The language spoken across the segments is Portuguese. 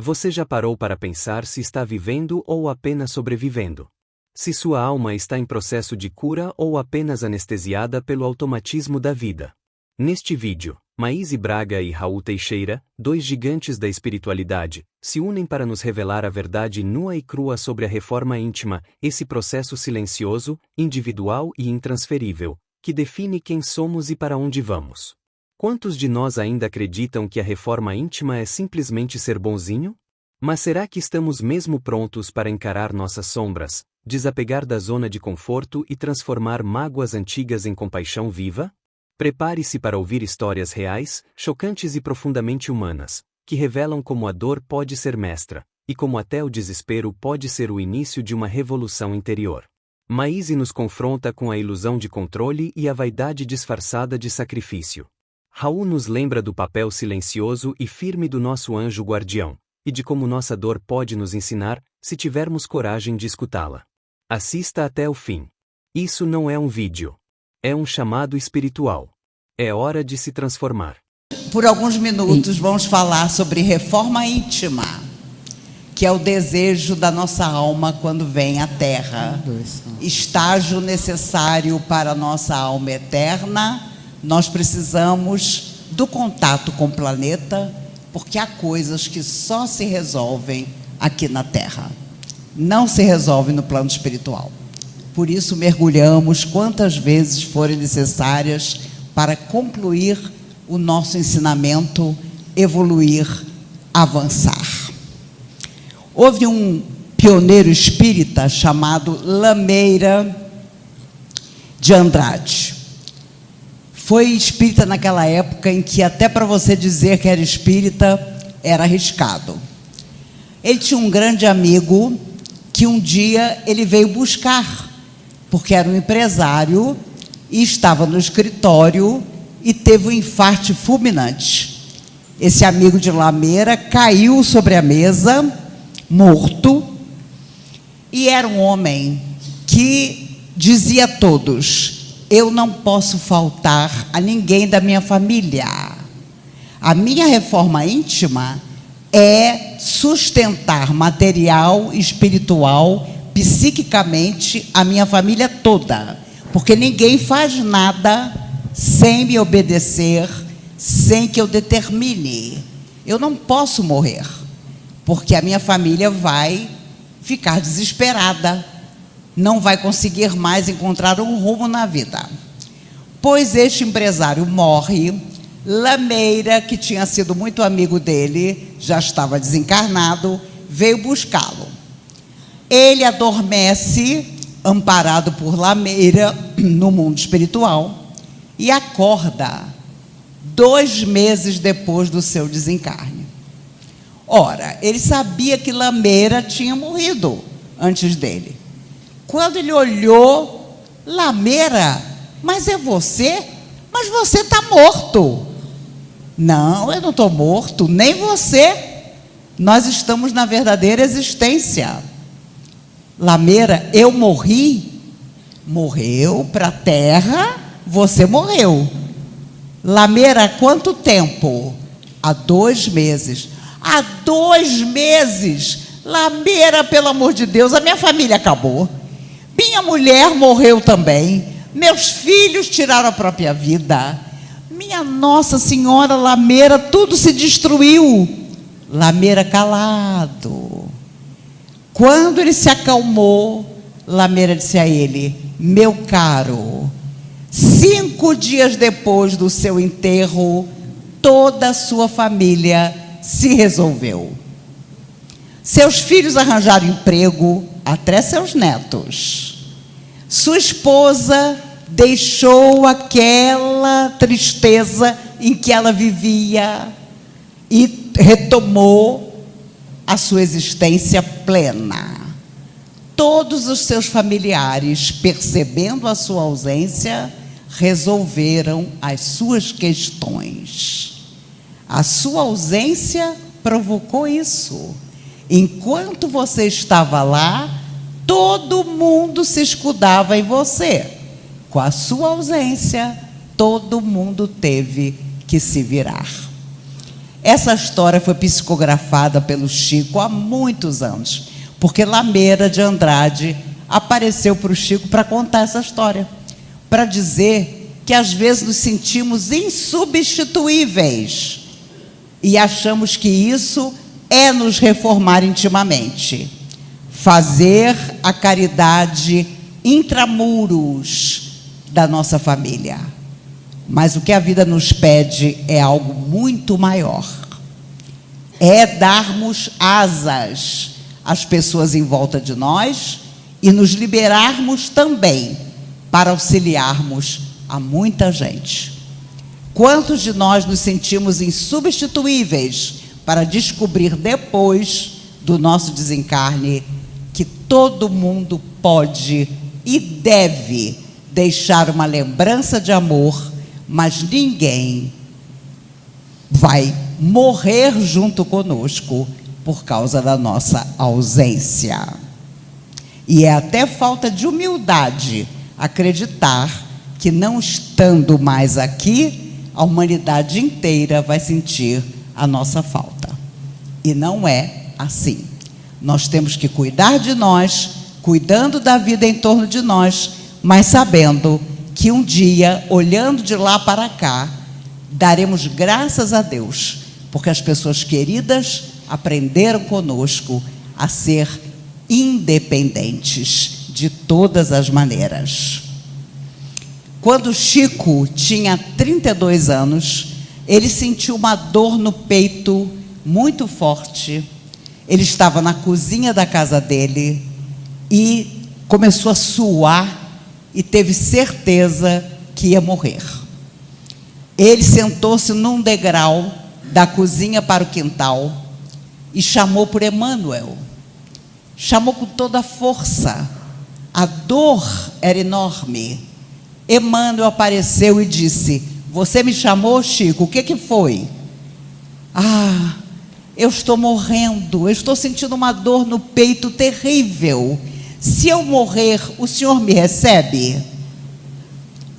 Você já parou para pensar se está vivendo ou apenas sobrevivendo? Se sua alma está em processo de cura ou apenas anestesiada pelo automatismo da vida? Neste vídeo, Maíse Braga e Raul Teixeira, dois gigantes da espiritualidade, se unem para nos revelar a verdade nua e crua sobre a reforma íntima, esse processo silencioso, individual e intransferível, que define quem somos e para onde vamos. Quantos de nós ainda acreditam que a reforma íntima é simplesmente ser bonzinho? Mas será que estamos mesmo prontos para encarar nossas sombras, desapegar da zona de conforto e transformar mágoas antigas em compaixão viva? Prepare-se para ouvir histórias reais, chocantes e profundamente humanas, que revelam como a dor pode ser mestra, e como até o desespero pode ser o início de uma revolução interior. Maíse nos confronta com a ilusão de controle e a vaidade disfarçada de sacrifício. Raul nos lembra do papel silencioso e firme do nosso anjo guardião, e de como nossa dor pode nos ensinar, se tivermos coragem de escutá-la. Assista até o fim. Isso não é um vídeo. É um chamado espiritual. É hora de se transformar. Por alguns minutos vamos falar sobre reforma íntima, que é o desejo da nossa alma quando vem à Terra. Estágio necessário para a nossa alma eterna. Nós precisamos do contato com o planeta, porque há coisas que só se resolvem aqui na Terra. Não se resolvem no plano espiritual. Por isso mergulhamos quantas vezes forem necessárias para concluir o nosso ensinamento, evoluir, avançar. Houve um pioneiro espírita chamado Lameira de Andrade. Foi espírita naquela época em que até para você dizer que era espírita era arriscado. Ele tinha um grande amigo que um dia ele veio buscar, porque era um empresário e estava no escritório e teve um infarte fulminante. Esse amigo de Lameira caiu sobre a mesa, morto, e era um homem que dizia a todos: eu não posso faltar a ninguém da minha família. A minha reforma íntima é sustentar material, espiritual, psiquicamente a minha família toda, porque ninguém faz nada sem me obedecer, sem que eu determine. Eu não posso morrer, porque a minha família vai ficar desesperada, não vai conseguir mais encontrar um rumo na vida. Pois este empresário morre, Lameira, que tinha sido muito amigo dele, já estava desencarnado, veio buscá-lo. Ele adormece, amparado por Lameira, no mundo espiritual, e acorda 2 meses depois do seu desencarne. Ora, ele sabia que Lameira tinha morrido antes dele. Quando ele olhou, Lameira, mas é você? Mas você está morto. Não, eu não estou morto, nem você. Nós estamos na verdadeira existência. Lameira, eu morri? Morreu para a Terra, você morreu. Lameira, há quanto tempo? Há 2 meses. Há 2 meses? Lameira, pelo amor de Deus, a minha família acabou. Minha mulher morreu também. Meus filhos tiraram a própria vida. Minha Nossa Senhora, Lameira, tudo se destruiu. Lameira calado. Quando ele se acalmou, Lameira disse a ele: meu caro, 5 dias depois do seu enterro, toda a sua família se resolveu. Seus filhos arranjaram emprego, até seus netos. Sua esposa deixou aquela tristeza em que ela vivia e retomou a sua existência plena. Todos os seus familiares, percebendo a sua ausência, resolveram as suas questões. A sua ausência provocou isso. Enquanto você estava lá, todo mundo se escudava em você. Com a sua ausência, todo mundo teve que se virar. Essa história foi psicografada pelo Chico há muitos anos, porque Lameira de Andrade apareceu para o Chico para contar essa história, para dizer que às vezes nos sentimos insubstituíveis e achamos que isso é nos reformar intimamente. Fazer a caridade intramuros da nossa família. Mas o que a vida nos pede é algo muito maior. É darmos asas às pessoas em volta de nós e nos liberarmos também para auxiliarmos a muita gente. Quantos de nós nos sentimos insubstituíveis para descobrir depois do nosso desencarne que todo mundo pode e deve deixar uma lembrança de amor, mas ninguém vai morrer junto conosco por causa da nossa ausência. E é até falta de humildade acreditar que, não estando mais aqui, a humanidade inteira vai sentir a nossa falta. E não é assim. Nós temos que cuidar de nós, cuidando da vida em torno de nós, mas sabendo que um dia, olhando de lá para cá, daremos graças a Deus, porque as pessoas queridas aprenderam conosco a ser independentes de todas as maneiras. Quando Chico tinha 32 anos, ele sentiu uma dor no peito muito forte. Ele estava na cozinha da casa dele e começou a suar e teve certeza que ia morrer. Ele sentou-se num degrau da cozinha para o quintal e chamou por Emmanuel. Chamou com toda a força. A dor era enorme. Emmanuel apareceu e disse: "Você me chamou, Chico? O que foi?" "Ah, eu estou morrendo, eu estou sentindo uma dor no peito terrível. Se eu morrer, o senhor me recebe?"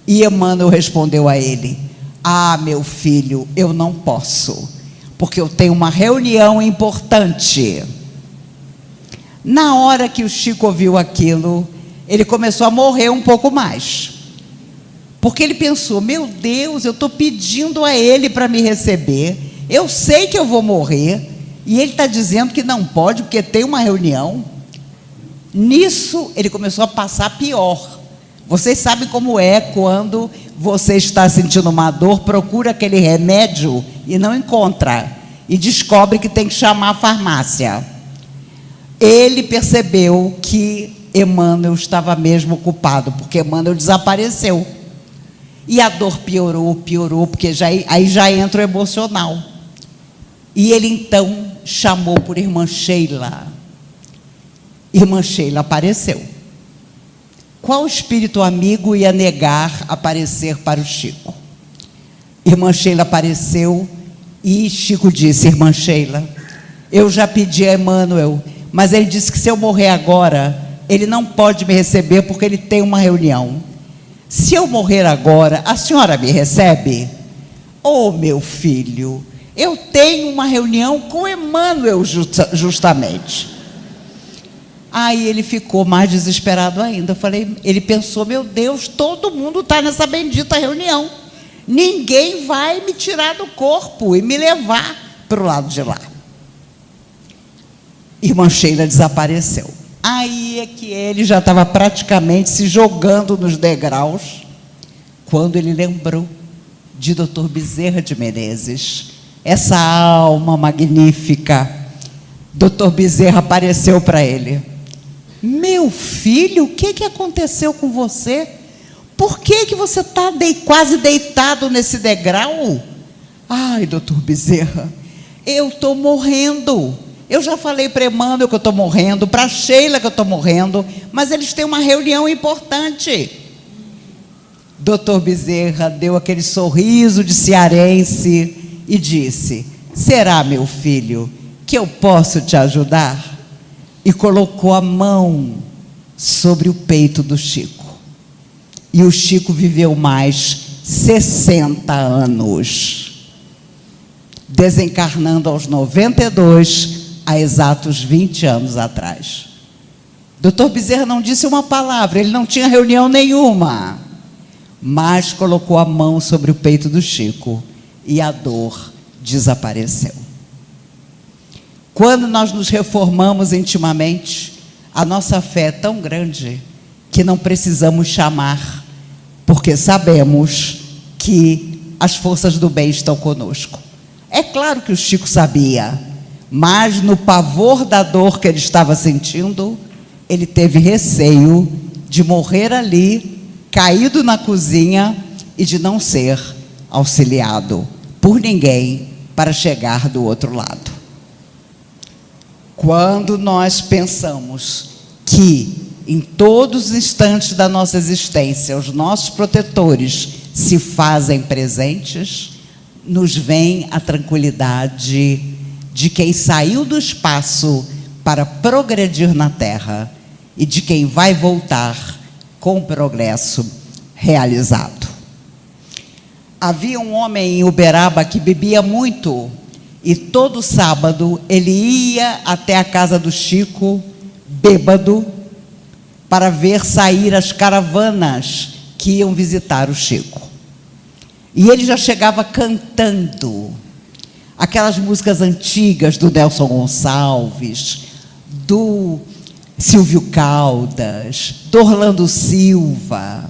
E Emmanuel respondeu a ele: "Ah, meu filho, eu não posso, porque eu tenho uma reunião importante." Na hora que o Chico ouviu aquilo, ele começou a morrer um pouco mais, porque ele pensou: meu Deus, eu estou pedindo a ele para me receber, eu sei que eu vou morrer, e ele está dizendo que não pode, porque tem uma reunião. Nisso, ele começou a passar pior. Vocês sabem como é quando você está sentindo uma dor, procura aquele remédio e não encontra, e descobre que tem que chamar a farmácia. Ele percebeu que Emmanuel estava mesmo ocupado, porque Emmanuel desapareceu. E a dor piorou, porque aí já entra o emocional. E ele então chamou por Irmã Sheila. Irmã Sheila apareceu. Qual espírito amigo ia negar aparecer para o Chico? Irmã Sheila apareceu e Chico disse: "Irmã Sheila, eu já pedi a Emmanuel, mas ele disse que se eu morrer agora, ele não pode me receber porque ele tem uma reunião. Se eu morrer agora, a senhora me recebe?" "Oh, meu filho, eu tenho uma reunião com Emmanuel justamente." Aí ele ficou mais desesperado ainda. Ele pensou: meu Deus, todo mundo está nessa bendita reunião. Ninguém vai me tirar do corpo e me levar para o lado de lá. Irmã Sheila desapareceu. Aí é que ele já estava praticamente se jogando nos degraus, quando ele lembrou de Dr. Bezerra de Menezes, essa alma magnífica. Dr. Bezerra apareceu para ele: "Meu filho, o que aconteceu com você? Por que você está quase deitado nesse degrau?" "Ai, doutor Bezerra, eu estou morrendo. Eu já falei para Emmanuel que eu estou morrendo, para Sheila que eu estou morrendo, mas eles têm uma reunião importante." Doutor Bezerra deu aquele sorriso de cearense e disse: "Será, meu filho, que eu posso te ajudar?" E colocou a mão sobre o peito do Chico. E o Chico viveu mais 60 anos. desencarnando aos 92, há exatos 20 anos atrás. Dr. Bezerra não disse uma palavra, ele não tinha reunião nenhuma, mas colocou a mão sobre o peito do Chico e a dor desapareceu. Quando nós nos reformamos intimamente, a nossa fé é tão grande que não precisamos chamar, porque sabemos que as forças do bem estão conosco. É claro que o Chico sabia, mas no pavor da dor que ele estava sentindo, ele teve receio de morrer ali, caído na cozinha, e de não ser auxiliado por ninguém para chegar do outro lado. Quando nós pensamos que em todos os instantes da nossa existência os nossos protetores se fazem presentes, nos vem a tranquilidade de quem saiu do espaço para progredir na Terra e de quem vai voltar com o progresso realizado. Havia um homem em Uberaba que bebia muito e todo sábado ele ia até a casa do Chico, bêbado, para ver sair as caravanas que iam visitar o Chico. E ele já chegava cantando aquelas músicas antigas do Nelson Gonçalves, do Silvio Caldas, do Orlando Silva.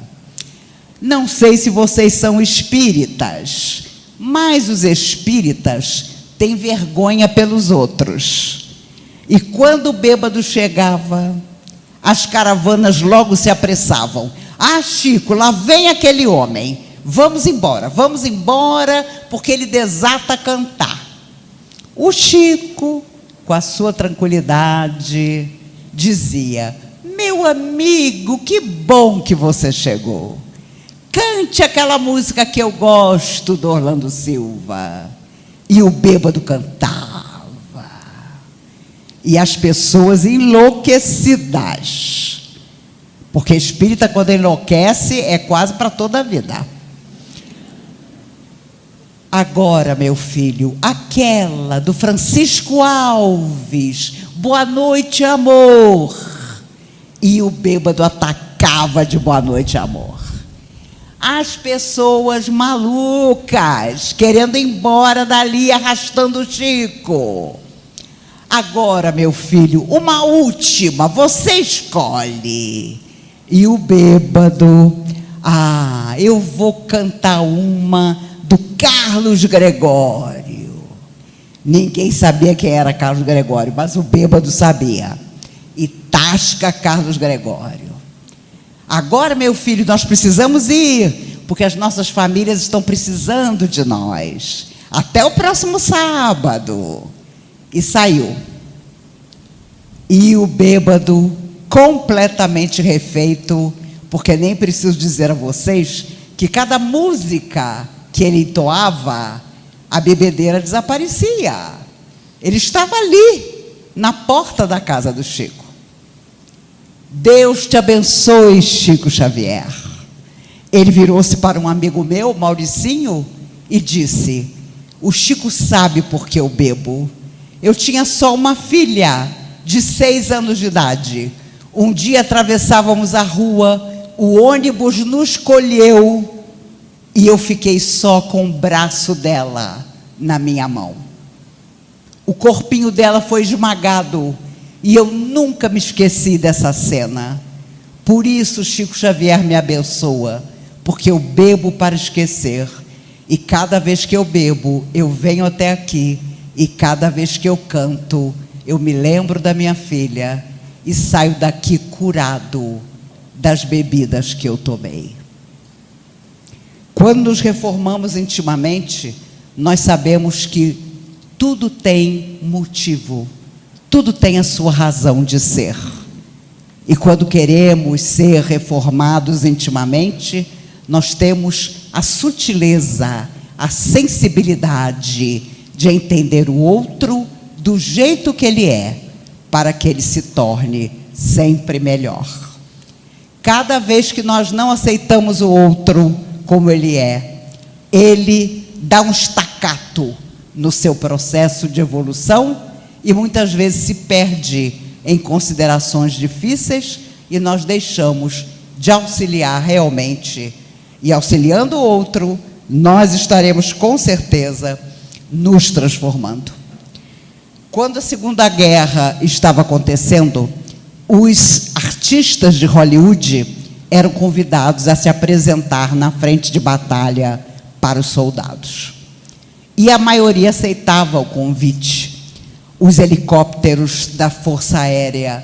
Não sei se vocês são espíritas, mas os espíritas têm vergonha pelos outros. E quando o bêbado chegava, as caravanas logo se apressavam. Ah, Chico, lá vem aquele homem. Vamos embora, porque ele desata a cantar. O Chico, com a sua tranquilidade, dizia: meu amigo, que bom que você chegou. Cante aquela música que eu gosto, do Orlando Silva. E o bêbado cantava. E as pessoas enlouquecidas. Porque espírita, quando enlouquece, é quase para toda a vida. Agora, meu filho, aquela do Francisco Alves, boa noite, amor. E o bêbado atacava de boa noite, amor. As pessoas malucas, querendo ir embora dali, arrastando o Chico. Agora, meu filho, uma última, você escolhe. E o bêbado: ah, eu vou cantar uma do Carlos Gregório. Ninguém sabia quem era Carlos Gregório, mas o bêbado sabia. E tasca Carlos Gregório. Agora, meu filho, nós precisamos ir, porque as nossas famílias estão precisando de nós. Até o próximo sábado. E saiu. E o bêbado, completamente refeito, porque nem preciso dizer a vocês que cada música que ele entoava, a bebedeira desaparecia. Ele estava ali, na porta da casa do Chico. Deus te abençoe, Chico Xavier. Ele virou-se para um amigo meu, Mauricinho, e disse: o Chico sabe por que eu bebo. Eu tinha só uma filha de 6 anos de idade. Um dia atravessávamos a rua, o ônibus nos colheu e eu fiquei só com o braço dela na minha mão. O corpinho dela foi esmagado e eu nunca me esqueci dessa cena. Por isso, Chico Xavier me abençoa, porque eu bebo para esquecer. E cada vez que eu bebo, eu venho até aqui. E cada vez que eu canto, eu me lembro da minha filha e saio daqui curado das bebidas que eu tomei. Quando nos reformamos intimamente, nós sabemos que tudo tem motivo, tudo tem a sua razão de ser. E quando queremos ser reformados intimamente, nós temos a sutileza, a sensibilidade de entender o outro do jeito que ele é, para que ele se torne sempre melhor. Cada vez que nós não aceitamos o outro como ele é, ele dá um estacato no seu processo de evolução e muitas vezes se perde em considerações difíceis e nós deixamos de auxiliar realmente. E auxiliando o outro, nós estaremos com certeza nos transformando. Quando a Segunda Guerra estava acontecendo, os artistas de Hollywood eram convidados a se apresentar na frente de batalha para os soldados. E a maioria aceitava o convite. Os helicópteros da Força Aérea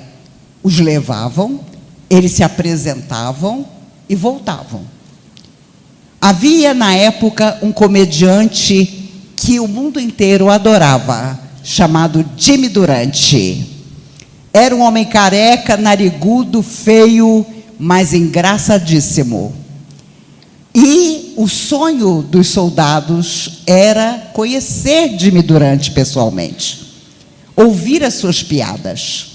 os levavam, eles se apresentavam e voltavam. Havia, na época, um comediante que o mundo inteiro adorava, chamado Jimmy Durante. Era um homem careca, narigudo, feio, mas engraçadíssimo. E o sonho dos soldados era conhecer Jimmy Durante pessoalmente, ouvir as suas piadas.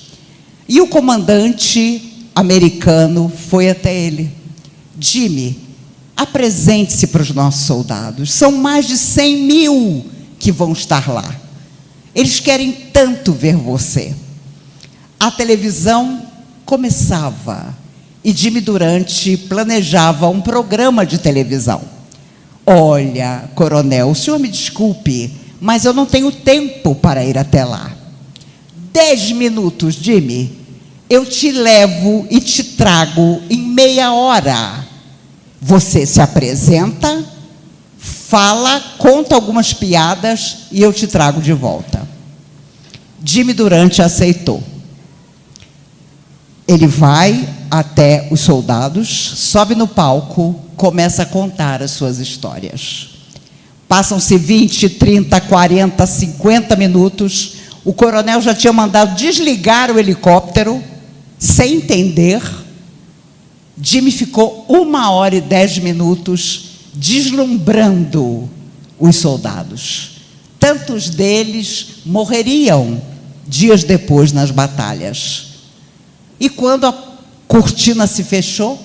E o comandante americano foi até ele. Jimmy, apresente-se para os nossos soldados. São mais de 100 mil que vão estar lá. Eles querem tanto ver você. A televisão começava e Jimmy Durante planejava um programa de televisão. Olha, coronel, o senhor me desculpe, mas eu não tenho tempo para ir até lá. 10 minutos, Jimmy, eu te levo e te trago em meia hora. Você se apresenta, fala, conta algumas piadas e eu te trago de volta. Jimmy Durante aceitou. Ele vai até os soldados, sobe no palco, começa a contar as suas histórias. Passam-se 20, 30, 40, 50 minutos. O coronel já tinha mandado desligar o helicóptero, sem entender. Jimmy ficou 1h10 deslumbrando os soldados. Tantos deles morreriam dias depois nas batalhas. E quando a cortina se fechou,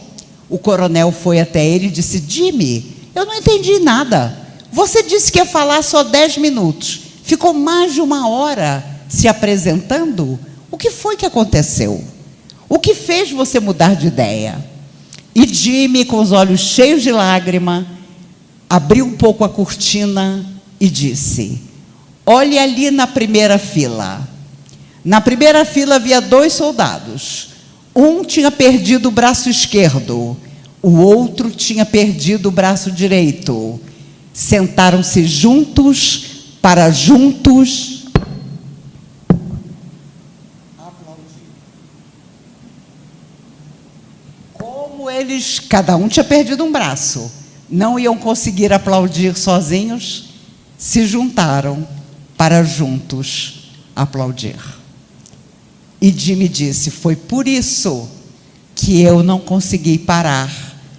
o coronel foi até ele e disse: Jimmy, eu não entendi nada. Você disse que ia falar só 10 minutos. Ficou mais de 1 hora se apresentando. O que foi que aconteceu? O que fez você mudar de ideia? E Jimmy, com os olhos cheios de lágrima, abriu um pouco a cortina e disse: olhe ali na primeira fila. Na primeira fila havia 2 soldados. Um tinha perdido o braço esquerdo, o outro tinha perdido o braço direito. Sentaram-se juntos para juntos aplaudir. Como eles, cada um tinha perdido um braço, não iam conseguir aplaudir sozinhos, se juntaram para juntos aplaudir. E Jimmy disse: foi por isso que eu não consegui parar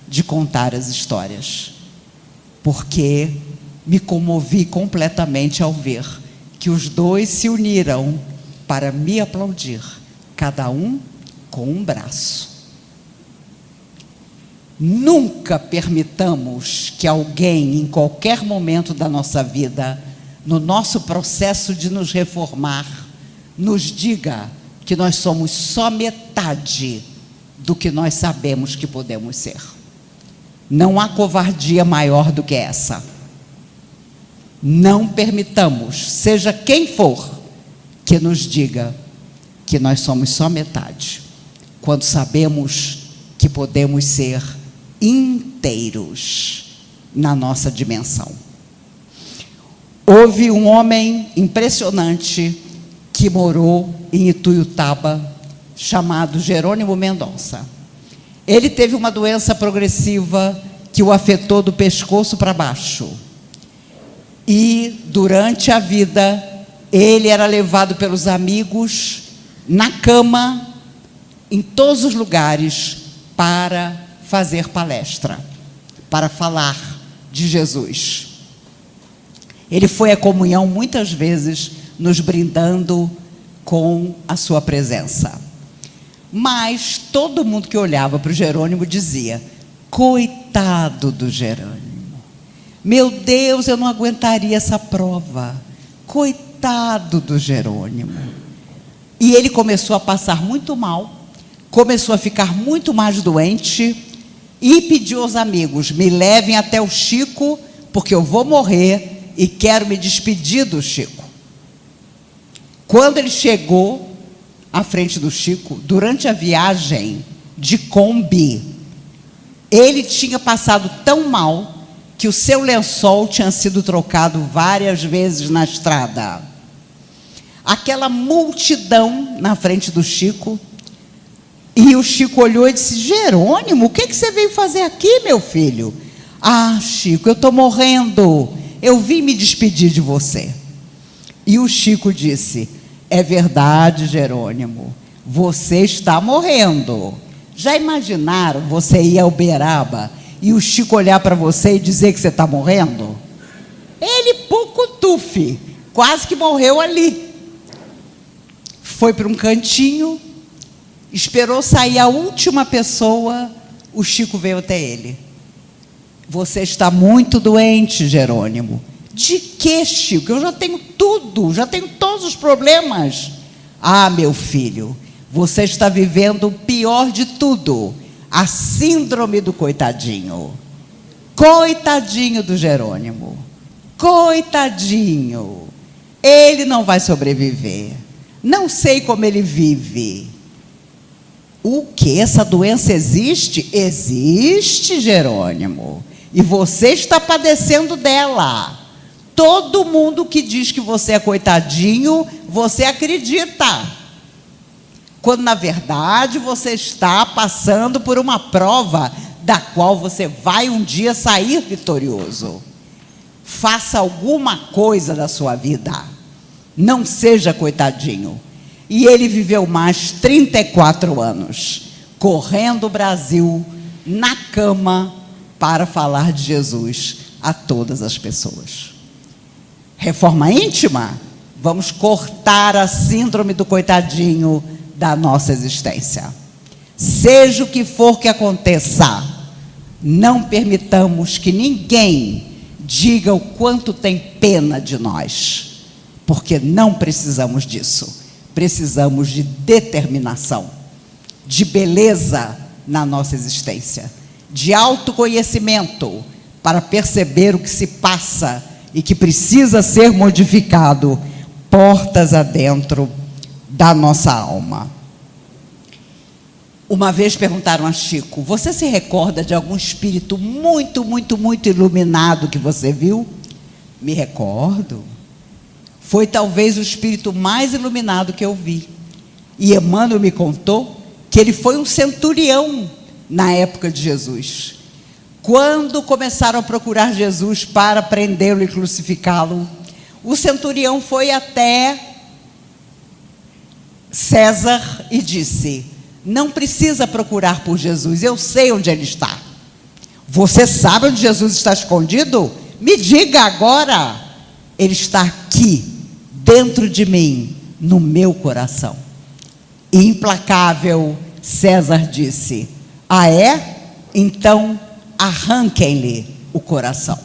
de contar as histórias, porque me comovi completamente ao ver que os 2 se uniram para me aplaudir, cada um com um braço. Nunca permitamos que alguém, em qualquer momento da nossa vida, no nosso processo de nos reformar, nos diga que nós somos só metade do que nós sabemos que podemos ser. Não há covardia maior do que essa. Não permitamos, seja quem for, que nos diga que nós somos só metade, quando sabemos que podemos ser inteiros na nossa dimensão. Houve um homem impressionante que morou em Ituiutaba, chamado Jerônimo Mendonça. Ele teve uma doença progressiva que o afetou do pescoço para baixo. E, durante a vida, ele era levado pelos amigos na cama, em todos os lugares, para fazer palestra, para falar de Jesus. Ele foi à comunhão muitas vezes, nos brindando com a sua presença. Mas todo mundo que olhava para o Jerônimo dizia: coitado do Jerônimo, meu Deus, eu não aguentaria essa prova. coitado do Jerônimo. E ele começou a passar muito mal, começou a ficar muito mais doente e pediu aos amigos: me levem até o Chico, porque eu vou morrer e quero me despedir do Chico. Quando ele chegou à frente do Chico, durante a viagem de Kombi, ele tinha passado tão mal que o seu lençol tinha sido trocado várias vezes na estrada. Aquela multidão na frente do Chico, e o Chico olhou e disse: Jerônimo, o que você veio fazer aqui, meu filho? Ah, Chico, eu estou morrendo, eu vim me despedir de você. E o Chico disse: é verdade, Jerônimo, você está morrendo. Já imaginaram você ir a Uberaba e o Chico olhar para você e dizer que você está morrendo? Ele, pucutufe, quase que morreu ali. Foi para um cantinho, esperou sair a última pessoa, o Chico veio até ele. Você está muito doente, Jerônimo. De que, Chico? Eu já tenho tudo, já tenho todos os problemas. Ah, meu filho, você está vivendo o pior de tudo, a síndrome do coitadinho. Coitadinho do Jerônimo. Coitadinho. Ele não vai sobreviver. Não sei como ele vive. O que? Essa doença existe? Existe, Jerônimo. E você está padecendo dela. Todo mundo que diz que você é coitadinho, você acredita. Quando, na verdade, você está passando por uma prova da qual você vai um dia sair vitorioso. Faça alguma coisa da sua vida. Não seja coitadinho. E ele viveu mais 34 anos, correndo o Brasil na cama para falar de Jesus a todas as pessoas. Reforma íntima? Vamos cortar a síndrome do coitadinho da nossa existência. Seja o que for que aconteça, não permitamos que ninguém diga o quanto tem pena de nós. Porque não precisamos disso. Precisamos de determinação, de beleza na nossa existência, de autoconhecimento para perceber o que se passa e que precisa ser modificado portas adentro da nossa alma. Uma vez perguntaram a Chico: você se recorda de algum espírito muito, muito, muito iluminado que você viu? Me recordo. Foi talvez o espírito mais iluminado que eu vi. E Emmanuel me contou que ele foi um centurião na época de Jesus. Quando começaram a procurar Jesus para prendê-lo e crucificá-lo, o centurião foi até César e disse: não precisa procurar por Jesus, eu sei onde ele está. Você sabe onde Jesus está escondido? Me diga agora. Ele está aqui, dentro de mim, no meu coração. E implacável, César disse: ah, é? Então arranquem-lhe o coração.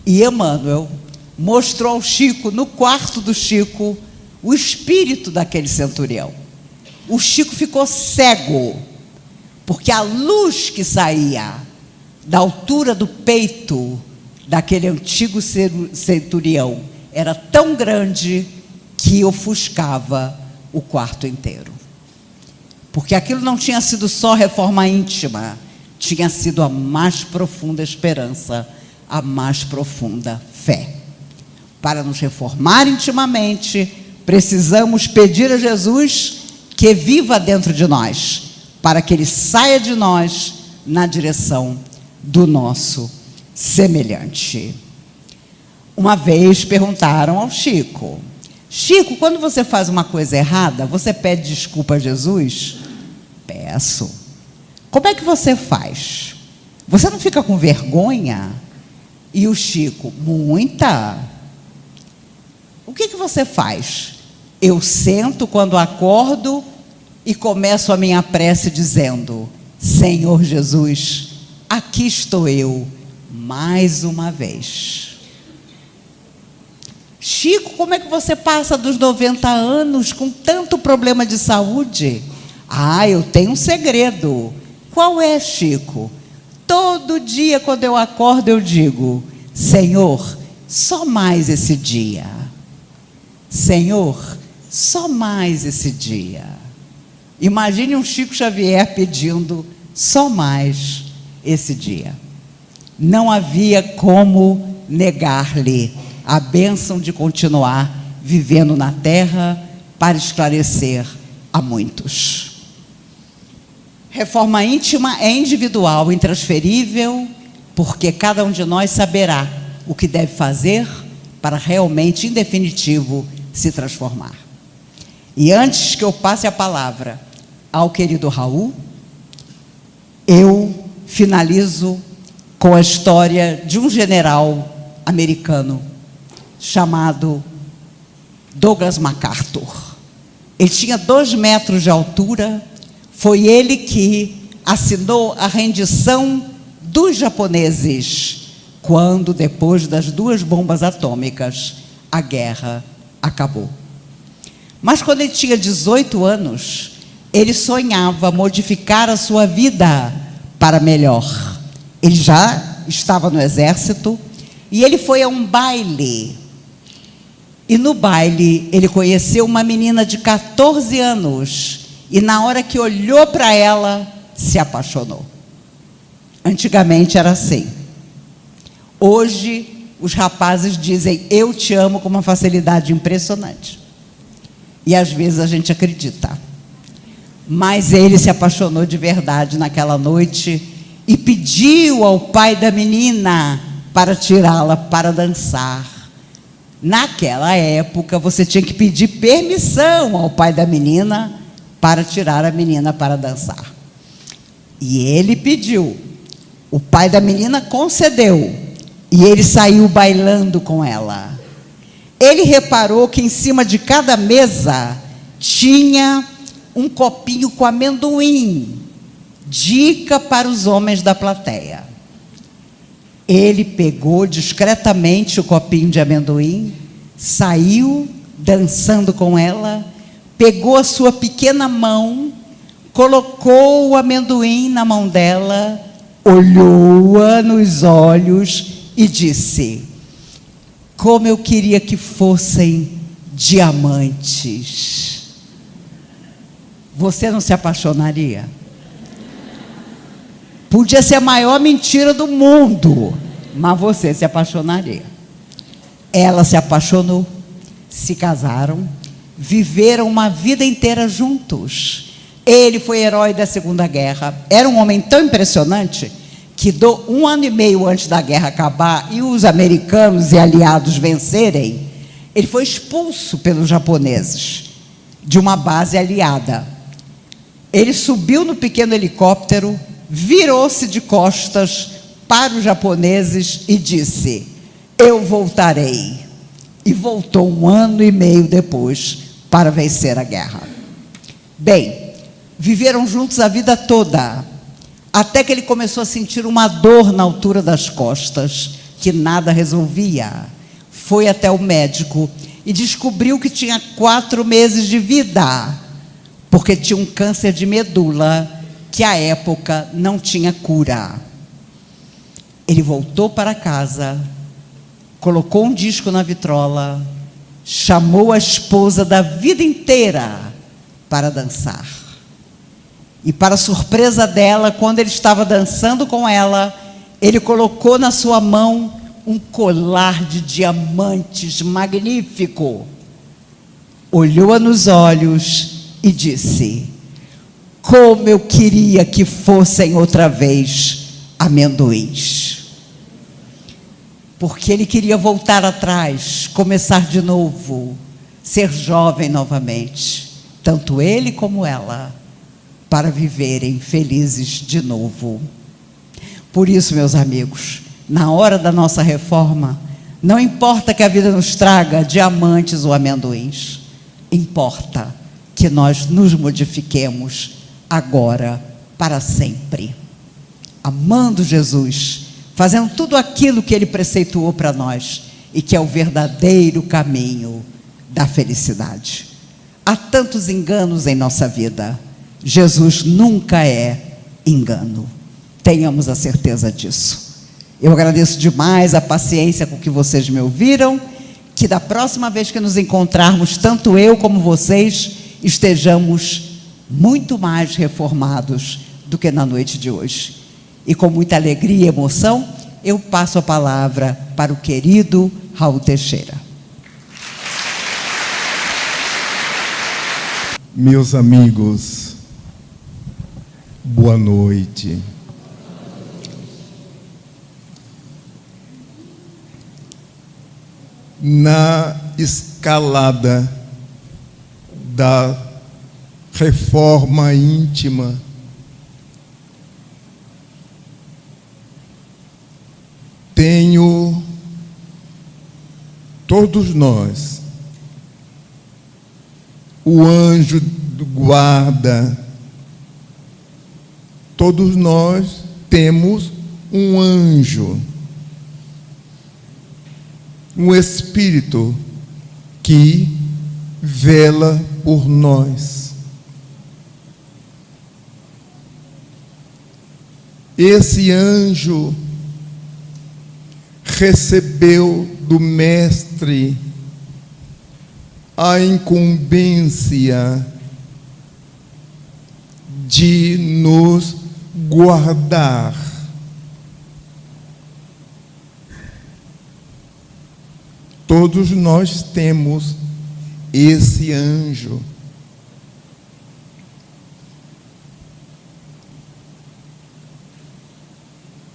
E Emmanuel mostrou ao Chico, no quarto do Chico, o espírito daquele centurião. O Chico ficou cego, porque a luz que saía da altura do peito daquele antigo centurião era tão grande que ofuscava o quarto inteiro. Porque aquilo não tinha sido só reforma íntima, tinha sido a mais profunda esperança, a mais profunda fé. Para nos reformar intimamente, precisamos pedir a Jesus que viva dentro de nós, para que ele saia de nós na direção do nosso semelhante. Uma vez perguntaram ao Chico: Chico, quando você faz uma coisa errada, você pede desculpa a Jesus? Peço. Como é que você faz? Você não fica com vergonha? E o Chico: muita. O que você faz? Eu sento quando acordo e começo a minha prece dizendo: Senhor Jesus, aqui estou eu, mais uma vez. Chico, como é que você passa dos 90 anos com tanto problema de saúde? Ah, eu tenho um segredo. Qual é, Chico? Todo dia, quando eu acordo, eu digo: Senhor, só mais esse dia. Senhor, só mais esse dia. Imagine um Chico Xavier pedindo só mais esse dia. Não havia como negar-lhe a bênção de continuar vivendo na terra para esclarecer a muitos. Reforma íntima é individual, intransferível, porque cada um de nós saberá o que deve fazer para realmente, em definitivo, se transformar. E antes que eu passe a palavra ao querido Raul, eu finalizo com a história de um general americano chamado Douglas MacArthur. Ele tinha 2 metros de altura. Foi ele que assinou a rendição dos japoneses quando, depois das 2 bombas atômicas, a guerra acabou. Mas quando ele tinha 18 anos, ele sonhava modificar a sua vida para melhor. Ele já estava no exército e ele foi a um baile. E no baile ele conheceu uma menina de 14 anos e na hora que olhou para ela, se apaixonou. Antigamente era assim. Hoje os rapazes dizem eu te amo com uma facilidade impressionante. E às vezes a gente acredita. Mas ele se apaixonou de verdade naquela noite e pediu ao pai da menina para tirá-la para dançar. Naquela época, você tinha que pedir permissão ao pai da menina para tirar a menina para dançar. E ele pediu. O pai da menina concedeu. E ele saiu bailando com ela. Ele reparou que em cima de cada mesa tinha um copinho com amendoim. Dica para os homens da plateia. Ele pegou discretamente o copinho de amendoim, saiu dançando com ela, pegou a sua pequena mão, colocou o amendoim na mão dela, olhou-a nos olhos e disse: como eu queria que fossem diamantes. Você não se apaixonaria? Podia ser a maior mentira do mundo, mas você se apaixonaria. Ela se apaixonou, se casaram, viveram uma vida inteira juntos. Ele foi herói da Segunda Guerra, era um homem tão impressionante que 1 ano e meio antes da guerra acabar e os americanos e aliados vencerem, ele foi expulso pelos japoneses de uma base aliada. Ele subiu no pequeno helicóptero, virou-se de costas para os japoneses e disse: eu voltarei. E voltou 1 ano e meio depois para vencer a guerra. Bem, viveram juntos a vida toda, até que ele começou a sentir uma dor na altura das costas, que nada resolvia. Foi até o médico e descobriu que tinha 4 meses de vida, porque tinha um câncer de medula, que à época não tinha cura. Ele voltou para casa, colocou um disco na vitrola, chamou a esposa da vida inteira para dançar. E para surpresa dela, quando ele estava dançando com ela, ele colocou na sua mão um colar de diamantes magnífico. Olhou-a nos olhos e disse: como eu queria que fossem outra vez amendoins. Porque ele queria voltar atrás, começar de novo, ser jovem novamente, tanto ele como ela, para viverem felizes de novo. Por isso, meus amigos, na hora da nossa reforma, não importa que a vida nos traga diamantes ou amendoins, importa que nós nos modifiquemos agora para sempre, amando Jesus, fazendo tudo aquilo que Ele preceituou para nós e que é o verdadeiro caminho da felicidade. Há tantos enganos em nossa vida. Jesus nunca é engano. Tenhamos a certeza disso. Eu agradeço demais a paciência com que vocês me ouviram, que da próxima vez que nos encontrarmos, tanto eu como vocês, estejamos muito mais reformados do que na noite de hoje. E com muita alegria e emoção, eu passo a palavra para o querido Raul Teixeira. Meus amigos, boa noite. Na escalada da reforma íntima, tenho todos nós, o anjo do guarda, todos nós temos um anjo, um espírito que vela por nós. Esse anjo recebeu do Mestre a incumbência de nos guardar. Todos nós temos esse anjo.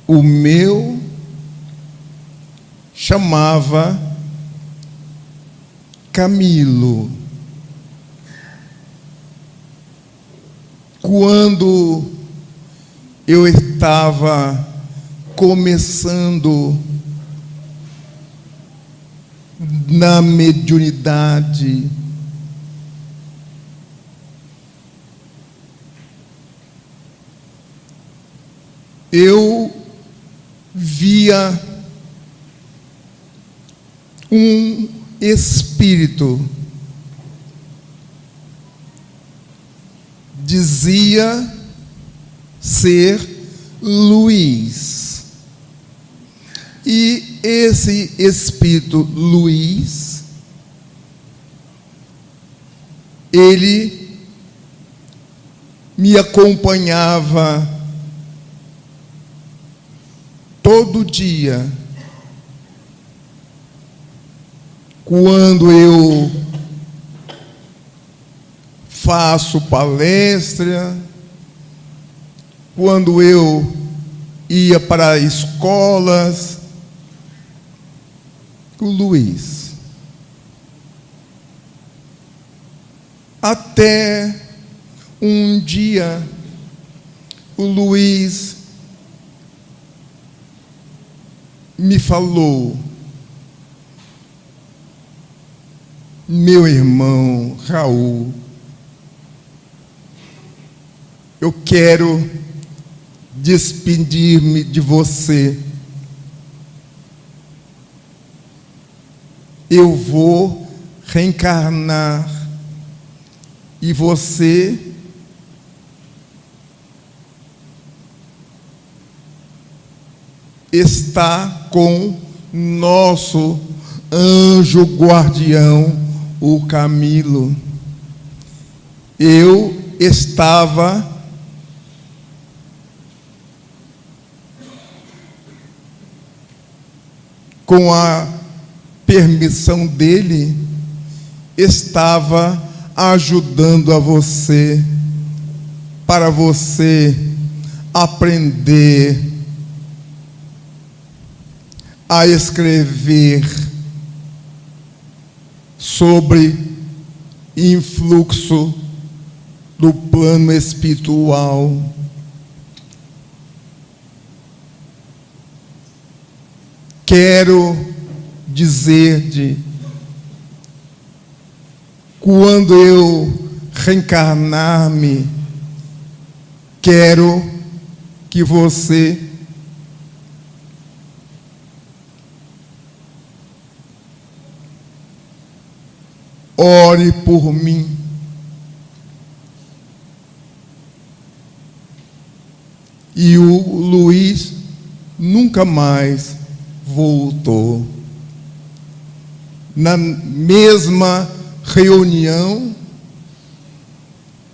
O meu chamava Camilo. Quando eu estava começando na mediunidade, eu via um espírito, dizia ser Luiz. E esse espírito Luiz, ele me acompanhava todo dia. Quando eu faço palestra, quando eu ia para escolas, o Luiz. Até um dia, o Luiz me falou: meu irmão Raul, eu quero despedir-me de você. Eu vou reencarnar e você está com nosso anjo guardião, o Camilo. Eu estava com a permissão dele, estava ajudando a você, para você aprender a escrever sobre influxo do plano espiritual. Quero dizer-te, quando eu reencarnar-me, quero que você ore por mim. E o Luiz nunca mais voltou. Na mesma reunião,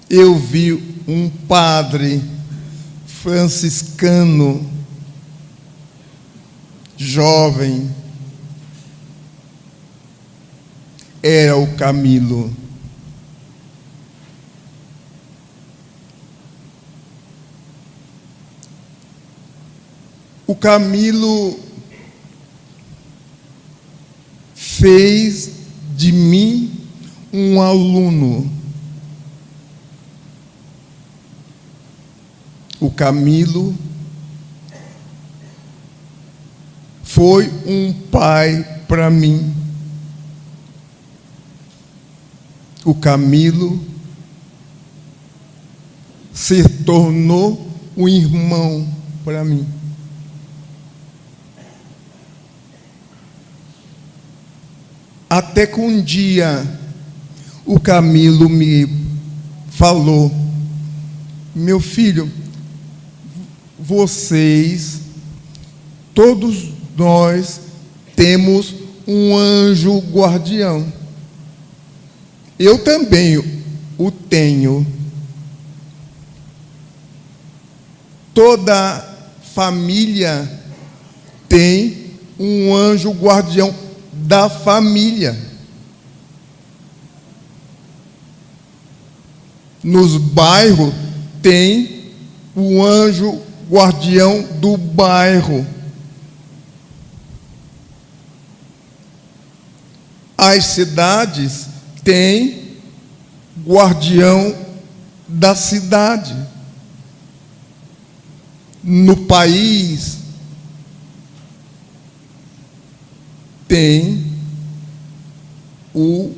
eu vi um padre franciscano, jovem, era o Camilo. O Camilo fez de mim um aluno. O Camilo foi um pai para mim. O Camilo se tornou um irmão para mim. Até que um dia o Camilo me falou: meu filho, vocês, todos nós, temos um anjo guardião. Eu também o tenho. Toda família tem um anjo guardião da família. Nos bairros tem o anjo guardião do bairro. As cidades têm guardião da cidade. No país tem o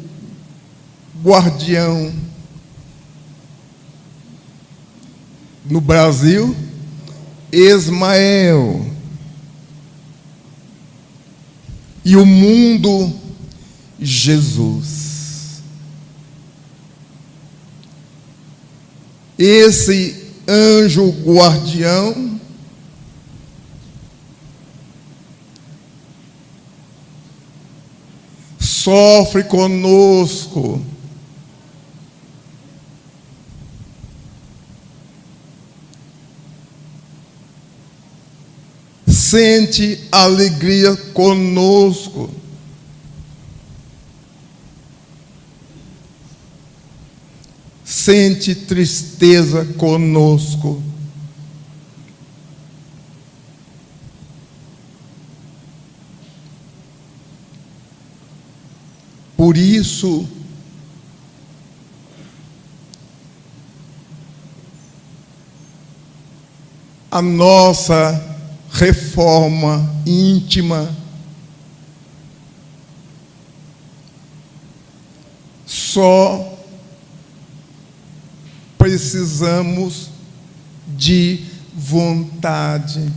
guardião. No Brasil, Ismael. E o mundo, Jesus. Esse anjo guardião sofre conosco. Sente alegria conosco. Sente tristeza conosco. Por isso, a nossa reforma íntima só precisamos de vontade.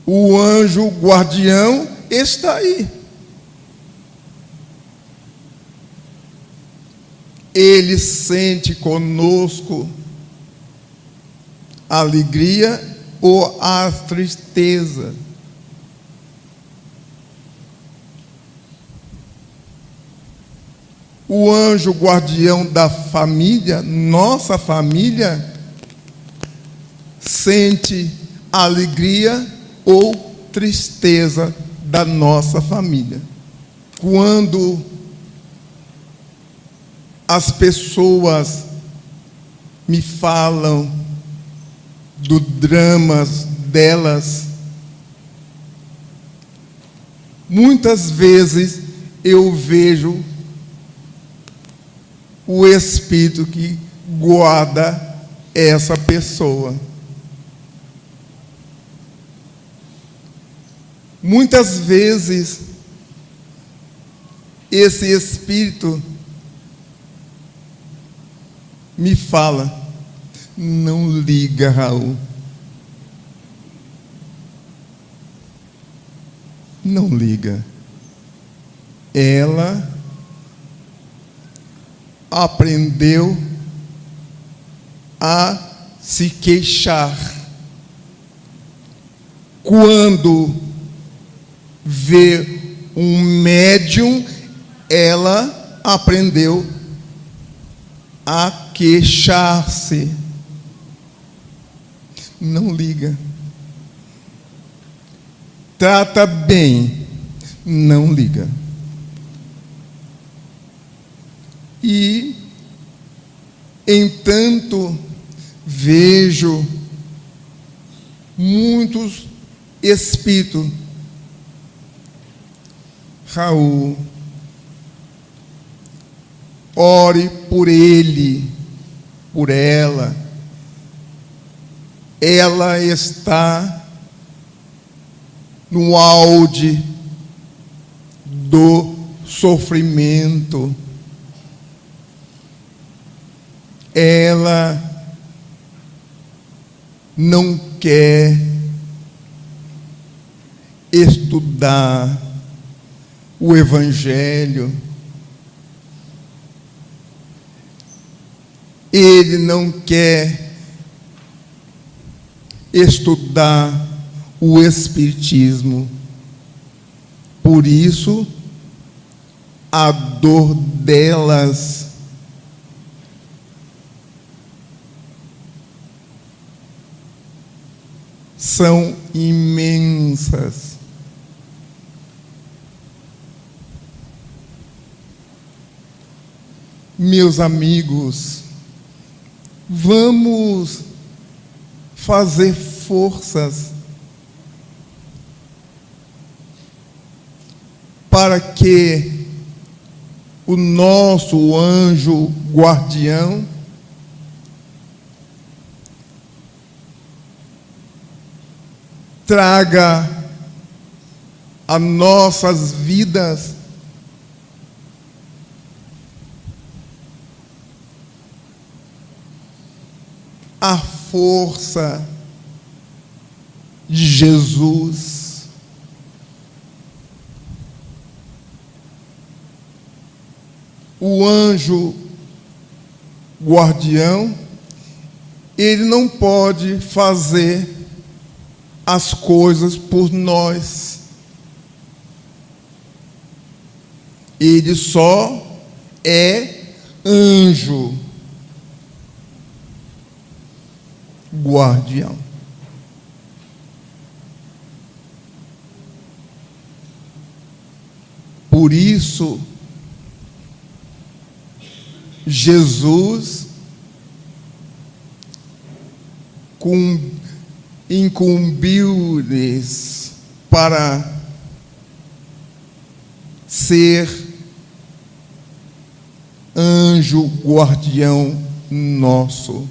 O anjo guardião está aí. Ele sente conosco a alegria ou a tristeza. O anjo guardião da família, nossa família, sente a alegria ou tristeza da nossa família. Quando as pessoas me falam dos dramas delas, muitas vezes eu vejo o Espírito que guarda essa pessoa. Muitas vezes esse Espírito me fala: não liga, Raul. não liga. Ela aprendeu a se queixar. Quando vê um médium, ela aprendeu a queixar-se. Não liga. Trata bem, não liga. E, entanto, vejo muitos espíritos. Raul, ore por ele, por ela. Ela está no auge do sofrimento. Ela não quer estudar o Evangelho. Ele não quer estudar o Espiritismo. Por isso, a dor delas são imensas. Meus amigos, vamos fazer forças para que o nosso anjo guardião traga a nossas vidas a força de Jesus. O anjo guardião, ele não pode fazer as coisas por nós. Ele só é anjo guardião. Por isso, Jesus incumbiu-lhes para ser anjo guardião nosso.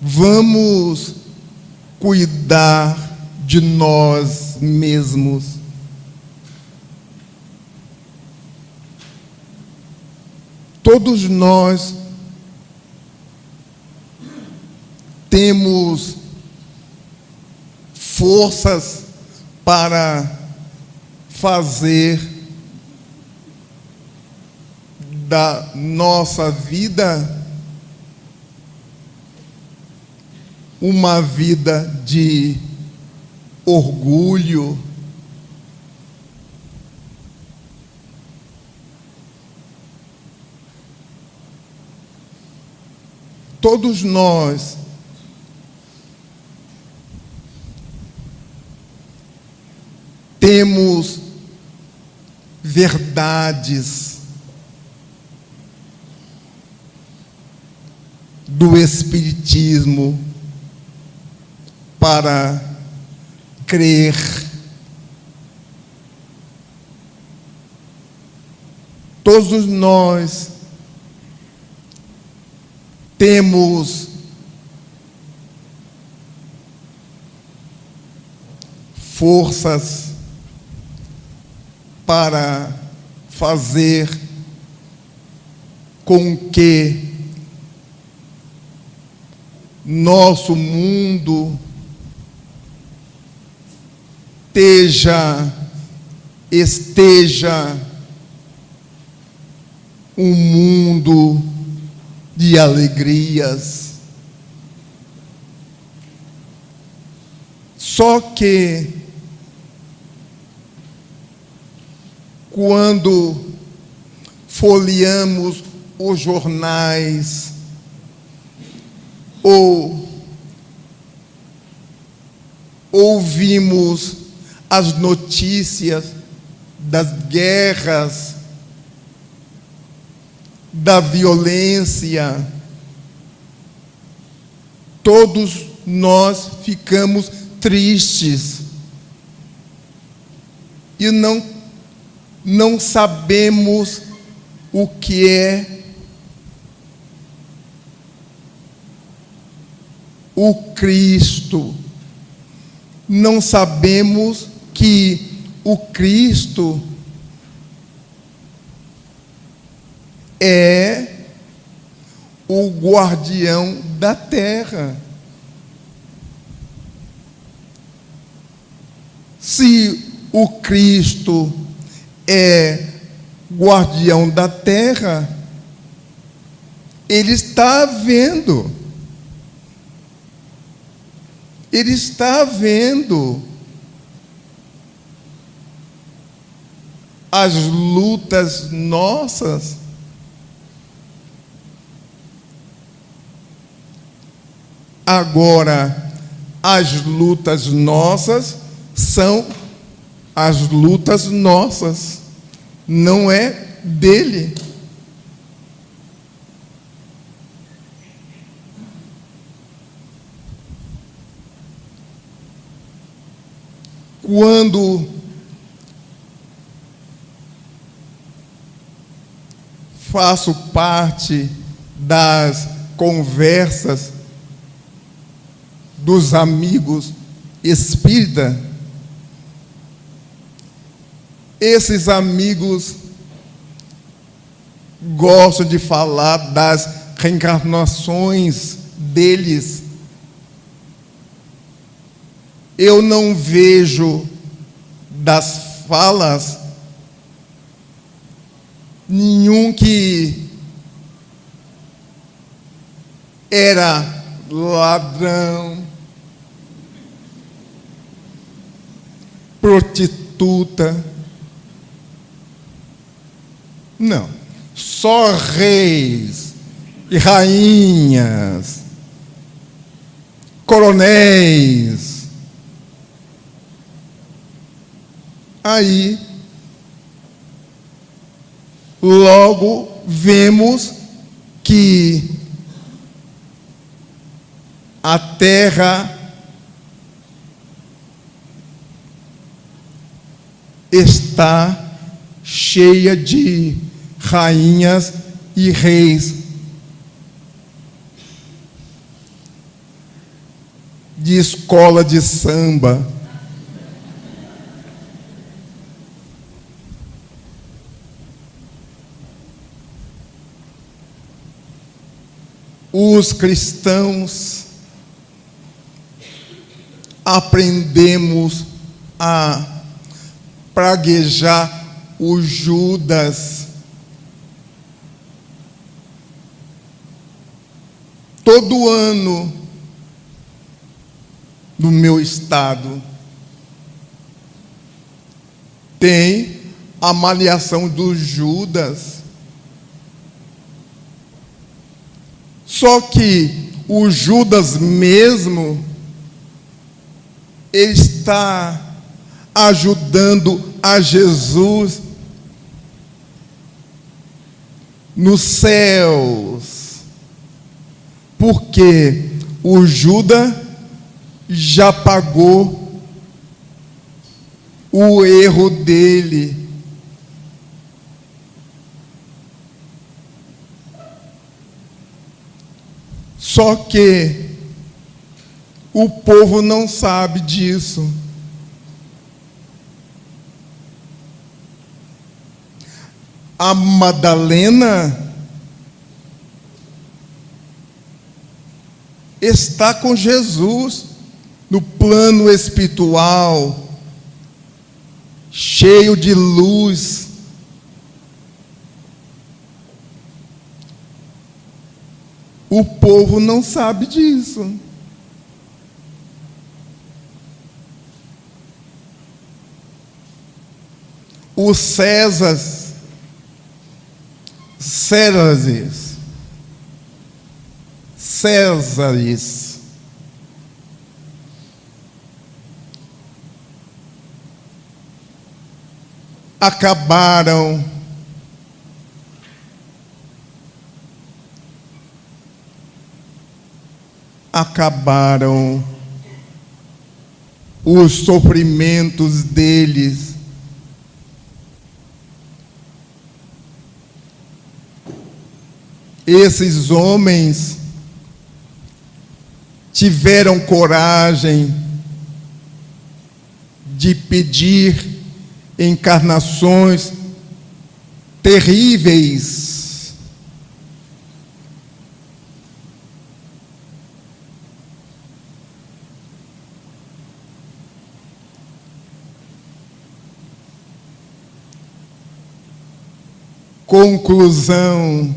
Vamos cuidar de nós mesmos. Todos nós temos forças para fazer da nossa vida uma vida de orgulho, todos nós temos verdades do Espiritismo para crer. Todos nós temos forças para fazer com que nosso mundo esteja um mundo de alegrias. Só que quando folheamos os jornais ou ouvimos as notícias das guerras, da violência, todos nós ficamos tristes e não sabemos o que é o Cristo. Não sabemos que o Cristo é o guardião da terra. Se o Cristo é guardião da terra, Ele está vendo. Ele está vendo as lutas nossas. Agora, as lutas nossas são as lutas nossas, não é dele. Quando faço parte das conversas dos amigos espíritas, esses amigos gostam de falar das reencarnações deles. Eu não vejo das falas nenhum que era ladrão, prostituta. Não, só reis e rainhas, coronéis. Aí, logo vemos que a terra está cheia de rainhas e reis, de escola de samba, os cristãos aprendemos a praguejar o Judas. Todo ano, no meu estado, tem a malhação do Judas. Só que o Judas mesmo está ajudando a Jesus nos céus, porque o Judas já pagou o erro dele. Só que o povo não sabe disso. A Madalena está com Jesus no plano espiritual, cheio de luz. O povo não sabe disso. Os Césares acabaram os sofrimentos deles. Esses homens tiveram coragem de pedir encarnações terríveis. Conclusão: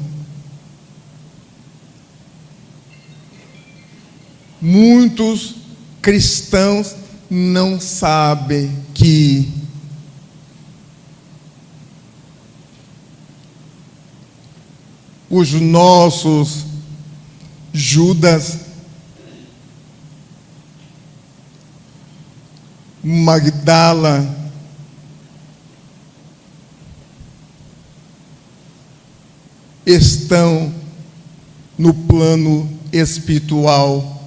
muitos cristãos não sabem que os nossos Judas, Magdala, estão no plano espiritual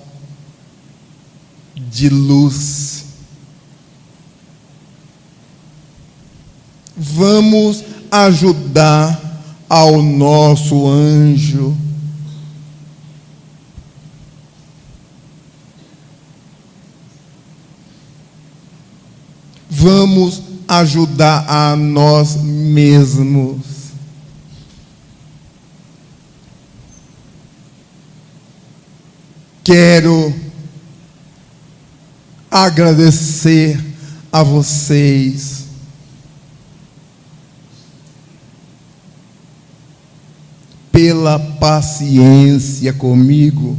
de luz. Vamos ajudar ao nosso anjo. Vamos ajudar a nós mesmos. Quero agradecer a vocês pela paciência comigo.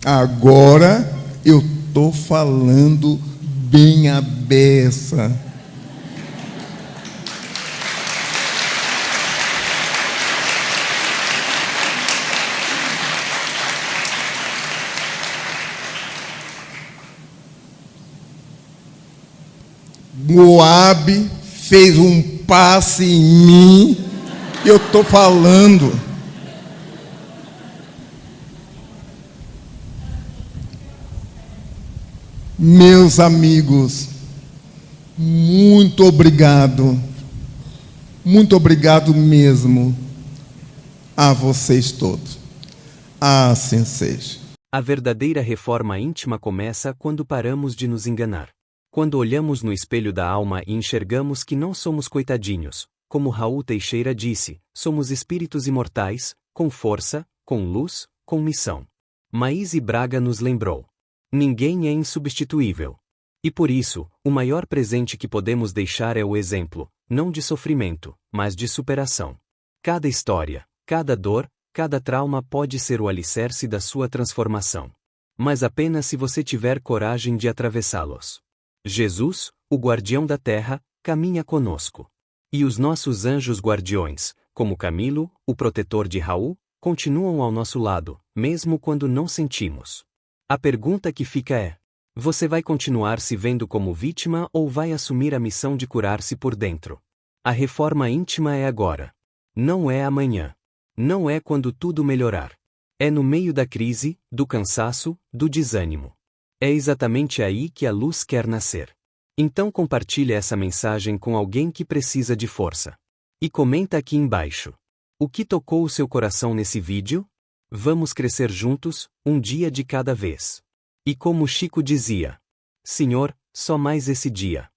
Agora eu estou falando bem a beça. Moabe fez um passe em mim, eu estou falando. Meus amigos, muito obrigado mesmo a vocês todos. Assim seja. A verdadeira reforma íntima começa quando paramos de nos enganar. Quando olhamos no espelho da alma e enxergamos que não somos coitadinhos, como Raul Teixeira disse, somos espíritos imortais, com força, com luz, com missão. Maíse Braga nos lembrou: ninguém é insubstituível. E por isso, o maior presente que podemos deixar é o exemplo, não de sofrimento, mas de superação. Cada história, cada dor, cada trauma pode ser o alicerce da sua transformação. Mas apenas se você tiver coragem de atravessá-los. Jesus, o guardião da terra, caminha conosco. E os nossos anjos guardiões, como Camilo, o protetor de Raul, continuam ao nosso lado, mesmo quando não sentimos. A pergunta que fica é: você vai continuar se vendo como vítima ou vai assumir a missão de curar-se por dentro? A reforma íntima é agora. Não é amanhã. Não é quando tudo melhorar. É no meio da crise, do cansaço, do desânimo. É exatamente aí que a luz quer nascer. Então compartilhe essa mensagem com alguém que precisa de força. E comenta aqui embaixo. O que tocou o seu coração nesse vídeo? Vamos crescer juntos, um dia de cada vez. E como Chico dizia: Senhor, só mais esse dia.